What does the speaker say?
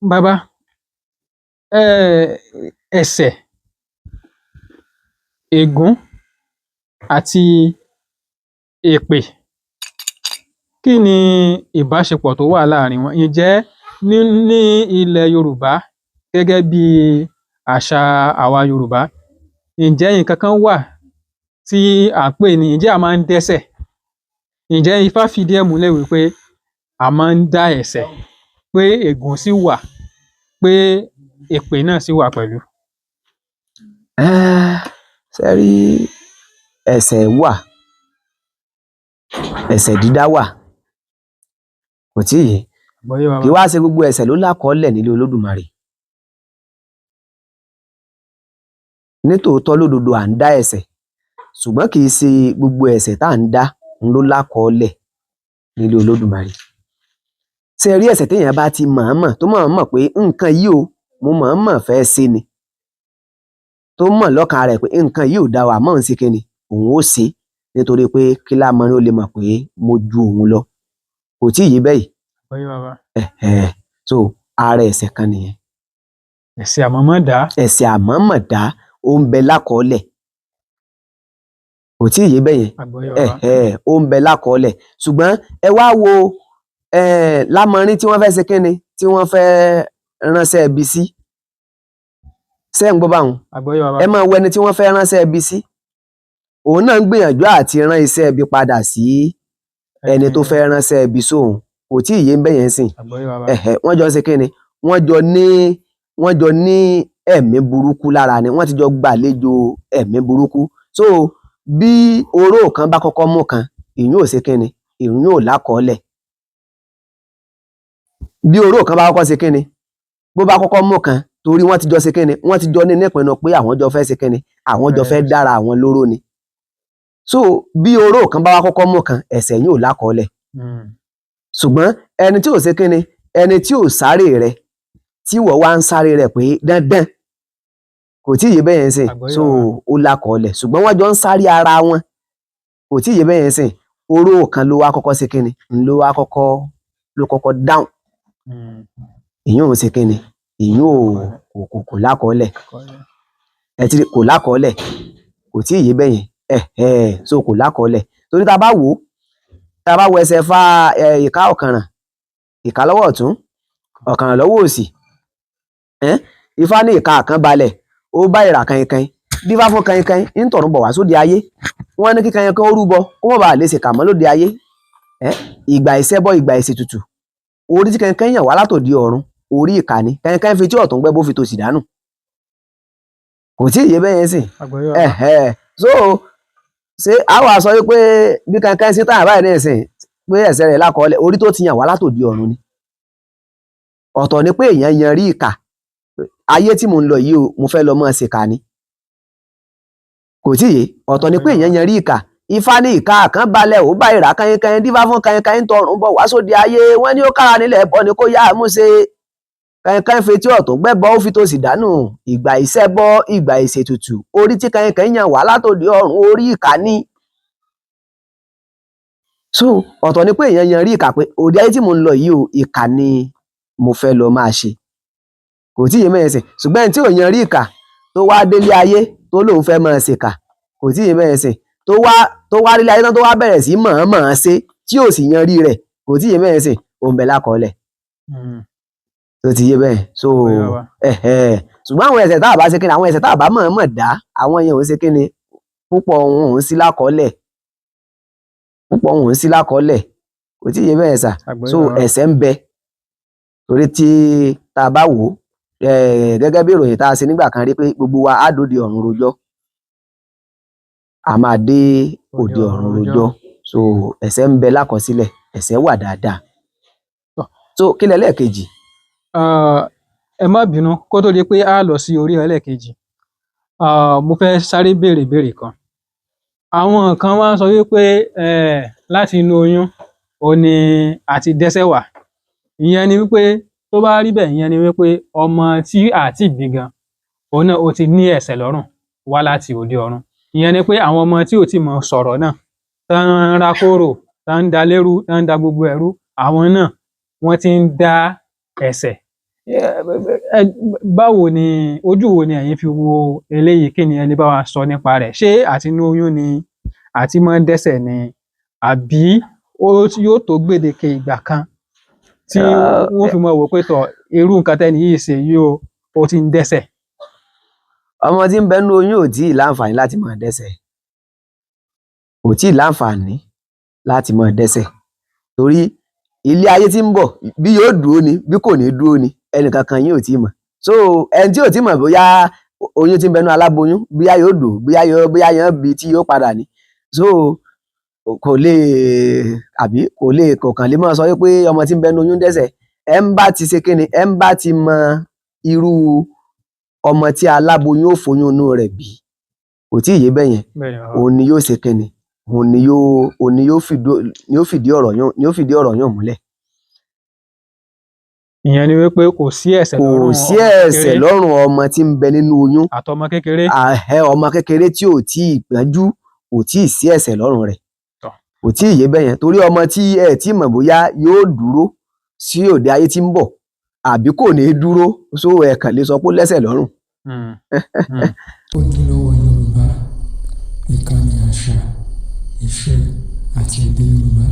bàbá ẹ̀ṣẹ̀, ègún àti èpè, kí ni ìbáṣepọ̀ tó wà láàrin wọn? Ǹjẹ́ ní ilẹ̀ Yorùbá gẹ́gẹ́ bí àṣà àwa Yorùbá, ǹjẹ́ nǹkan kan wà tí à ń pè ní ǹjẹ́ a máa ń dẹ́ṣẹ̀? Ǹjẹ́ Ifá fìdí ẹ̀ múlẹ̀ wípé a máa ń dá ẹ̀ṣẹ̀, pé ègún sì wà, pé èpè náà sì wà pẹ̀lú? Ṣé ẹ rí ẹ̀ṣẹ̀ wà, ẹ̀ṣẹ̀ dídá wà, kò tí ì yé. Àgbọ́yé Kì í bàbá. wá ṣe gbogbo ẹ̀ṣẹ̀ ló lákọọ́lẹ̀ nílé Olódùmarè. Nítòótọ́ lódodo à ń dá ẹ̀ṣẹ̀, ṣùgbọ́n kì í ṣe gbogbo ẹ̀ṣẹ̀ tá à ń dá ló lákọọ́lẹ̀ nílé Olódùmarè. Ṣé ẹ rí ẹ̀ṣẹ̀ téèyàn bá ti mọ̀ọ́mọ̀ tó mọ̀ọ́mọ̀ pé nǹkan yìí o mo mọ̀ọ́mọ̀ fẹ́ ṣe ni, tó mọ̀ lọ́kàn rẹ̀ pé nǹkan yìí ò dá o àmọ́ òun ṣe kíni, òun ó ṣe nítorí pé kí lámọrin ó lè mọ̀ pé mo ju òun lọ. Kò tí ì yé bẹ́yìí. Àgbọ́yé bàbá. So ara ẹ̀ṣẹ̀ kan nìyẹn. Ẹ̀ṣẹ̀ àmọ̀mọ̀dá. Ẹ̀ṣẹ̀ àmọ̀mọ̀dá ó ń bẹ lákọọ́lẹ̀. Kò tí ì yé bẹ́yẹn. Àgbọ́yé bàbá. Ó ń bẹ lákọọ́lẹ̀. Ṣùgbọ́n ẹ wá wo lámọrin tí wọ́n fẹ́ ṣe kíni, tí wọ́n fẹ́ ránṣẹ́ ibi sí. Ṣé ẹ̀ ń gbọ́ báwọn? Àgbọ́yé bàbá. Ẹ máa wo ẹni tí wọ́n fẹ́ ránṣẹ́ ibi sí. Òun náà ń gbìyànjú àti rán iṣẹ́ ibi padà sí ẹni tó fẹ́ ránṣẹ́ ibi sóhun. Kò tí ì yé bẹ́yẹn sìn. Àgbọ́yé bàbá. Wọ́n jọ ṣe kíni, wọ́n jọ ní ẹ̀mí burúkú lára ni, wọ́n ti jọ gbàlejò ẹ̀mí burúkú. So bí oró kan bá kọ́kọ́ mú kan, ìyún ò ṣe kíni, ìyún ò lákọọ́lẹ̀. Bí oró kan bá kọ́kọ́ ṣe kíni, bó bá kọ́kọ́ mú kan, torí wọ́n ti jọ ṣe kíni, wọ́n ti jọ ní nípinnu pé àwọn jọ fẹ́ ṣe kíni, àwọn jọ fẹ́ dára àwọn lóró ni. So bí oró kan bá wá kọ́kọ́ mú kan, ẹ̀ṣẹ̀ yìí ò lákọọ́lẹ̀. Ṣùgbọ́n ẹni tí ò ṣe kíni, ẹni tí ò sáré rẹ̀, tí wọ́n wá ń sáré rẹ̀ pé dandan, kò tí ì yé bẹ́yẹn sìn. So ó lákọọ́lẹ̀, ṣùgbọ́n wọ́n jọ ń sáré ara wọn. Kò tí ì yé bẹ́yẹn sìn. Oró kan ló wá kọ́kọ́ ṣe kíni, ló kọ́kọ́ dáhùn. Ìyún ò ṣe kíni, ìyún kò lákọọ́lẹ̀. Ẹ ti rí, kò lákọọ́lẹ̀. Kò tí ì yé bẹ́yẹn. So kò lákọọ́lẹ̀. Torí tá bá wo ẹsẹ̀ Ifá, ìká ọ̀kànràn, ìká lọ́wọ́ ọ̀tún, ọ̀kànràn lọ́wọ́ òsì. Ifá ní ìka kan balẹ̀, ó bá ìrà kainkain. Dífá fún kainkain, ń tọ̀run bọ̀ wá sóde ayé. Wọ́n ní kí kainkain ó rúbọ, kó má bàa lè ṣèkà mọ́ lóde ayé. Ìgbà ìṣẹ́bọ, ìgbà ìṣètùtù. Orí tí kainkain yàn wá látòdì ọ̀run, orí ìkà ni. Kainkain fi tí ọ̀tún gbẹ́ bó fi tòsì dànù. Kò tí ì yé bẹ́yẹn sìn. So ṣé a wá sọ wípé bí kainkain sí táyà báyìí ní ìsìn pé ẹ̀ṣẹ̀ rẹ̀ lákọọ́lẹ̀, orí tó ti yàn wá látòdì ọ̀run ni. Ọ̀tọ̀ ni pé èèyàn yan rí ìkà. Ayé tí mo ń lọ yìí o, mo fẹ́ lọ mọ́ ṣèkà ni. Kò tí ì yé. Ọ̀tọ̀ ni pé èèyàn yan rí ìkà. Ifá ní ìka kan balẹ̀, ó bá ìrà kainkain. Dífá fún kainkain, ń tọ̀run bọ̀ wá sóde ayé. Wọ́n ní ó kára nílẹ̀ ẹbọ ni kó yá mú ṣe. Kainkain fi tí ọ̀tún gbẹ́bọ, ó fi tòsì dànù. Ìgbà ìṣẹ́bọ, ìgbà ìṣètùtù. Orí tí kainkain yàn wá látòdì ọ̀run, orí ìkà ni. So ọ̀tọ̀ ni pé èèyàn yan rí ìkà pé òde ayé tí mo ń lọ yìí o, ìkà ni mo fẹ́ lọ máa ṣe. Kò tí ì yé bẹ́yẹn sìn. Ṣùgbọ́n ẹni tí ò yan rí ìkà tó wá délé ayé tó lóun fẹ́ máa ṣèkà, kò tí ì yé bẹ́yẹn sìn. Tó wá délé ayé tán tó wá bẹ̀rẹ̀ sí mọ̀ọ́mọ̀ ṣe tí ò sì yan rí rẹ̀, kò tí ì yé bẹ́yẹn sìn. Ó ń bẹ lákọọ́lẹ̀. Tó ti yé bẹ́ẹ̀. So ṣùgbọ́n àwọn ẹ̀ṣẹ̀ tá a bá ṣe kíni, àwọn ẹ̀ṣẹ̀ tá a bá mọ̀ọ́mọ̀ dá, àwọn yẹn ò ṣe kíni, púpọ̀ wọn ò ń sí lákọọ́lẹ̀. Púpọ̀ wọn ò ń sí lákọọ́lẹ̀. Kò tí ì yé bẹ́yẹn sà. So ẹ̀ṣẹ̀ ń bẹ. Torí tí tá a bá wò ó, gẹ́gẹ́ bí ìròyìn tá a ṣe nígbà kan rí pé gbogbo wa á dòde ọ̀run rojọ́. A máa dé òde ọ̀run rojọ́. So ẹ̀ṣẹ̀ ń bẹ lákọsílẹ̀, ẹ̀ṣẹ̀ wà dáadáa. So kí lẹ́lẹ́kejì? Ẹ má bínú kó tó di pé a lọ sí orí ẹlẹ́kejì. Mo fẹ́ sáré béèrè kan. Àwọn kan wá ń sọ wípé láti inú oyún ó ní àti dẹ́ṣẹ̀ wà. Ìyẹn ni wípé tó bá rí bẹ́ẹ̀, ìyẹn ni wípé ọmọ tí àti bí gan, òun náà ó ti ní ẹ̀ṣẹ̀ lọ́rùn wá láti òde ọ̀run. Ìyẹn ni pé àwọn ọmọ tí ò tí mọ̀ sọ̀rọ̀ náà, tán ń rákòrò, tán ń da lérú, tán ń da gbogbo ẹ̀rú, àwọn náà wọ́n ti ń dá ẹ̀ṣẹ̀. Báwo ni ojú wo ni ẹ̀yin fi wo eléyìí, kí ni ẹ lè bá wa sọ nípa rẹ̀? Ṣé àtinú oyún ni àti máa ń dẹ́ṣẹ̀ ni, àbí yóò tó gbèdéke ìgbà kan tí wọ́n fi máa wò pé tọ̀ irú nǹkan tẹ́ni yìí ṣe yìí ó ti ń dẹ́ṣẹ̀? Ọmọ tí ń bẹ nínú oyún ò tí ì láǹfààní láti máa dẹ́ṣẹ̀, kò tí ì láǹfààní láti máa dẹ́ṣẹ̀, torí ilé ayé tí ń bọ̀ bí yóò dúró ni bí kò ní dúró ni ẹnìkankan yín ò tí ì mọ̀. So ẹni tí ò tí ì mọ̀ bóyá oyún tí ń bẹ nínú aláboyún bóyá yóò dúró bóyá yóò bí tí yóò padà ní, so kò kàn lè máa sọ wípé ọmọ tí ń bẹ nínú oyún dẹ́ṣẹ̀. Ẹ ń bá ti ṣe kíni, ẹ ń bá ti mọ irú ọmọ tí aláboyún ò foyún inú rẹ̀ bí, kò tí ì yé bẹ́yẹn, òun ni yóò ṣe kíni, òun ni yóò fìdí ọ̀rọ̀ yàn múlẹ̀. Ìyẹn ni wípé kò sí ẹ̀ṣẹ̀ lọ́rùn ọmọ tí ń bẹ nínú oyún àtọmọ kékeré. Ọmọ kékeré tí ò tí ì pẹ́jú kò tí ì sí ẹ̀ṣẹ̀ lọ́rùn rẹ̀, kò tí ì yé bẹ́yẹn, torí ọmọ tí ẹ tí mọ̀ bóyá yóò dúró sí òde ayé tí ń bọ̀ àbí kò ní dúró, so ẹ kàn lè sọ pé ó lẹ́ṣẹ̀ lọ́rùn. Ojúlówó Yorùbá, ìkànnì àṣà, ìṣe àti èdè Yorùbá.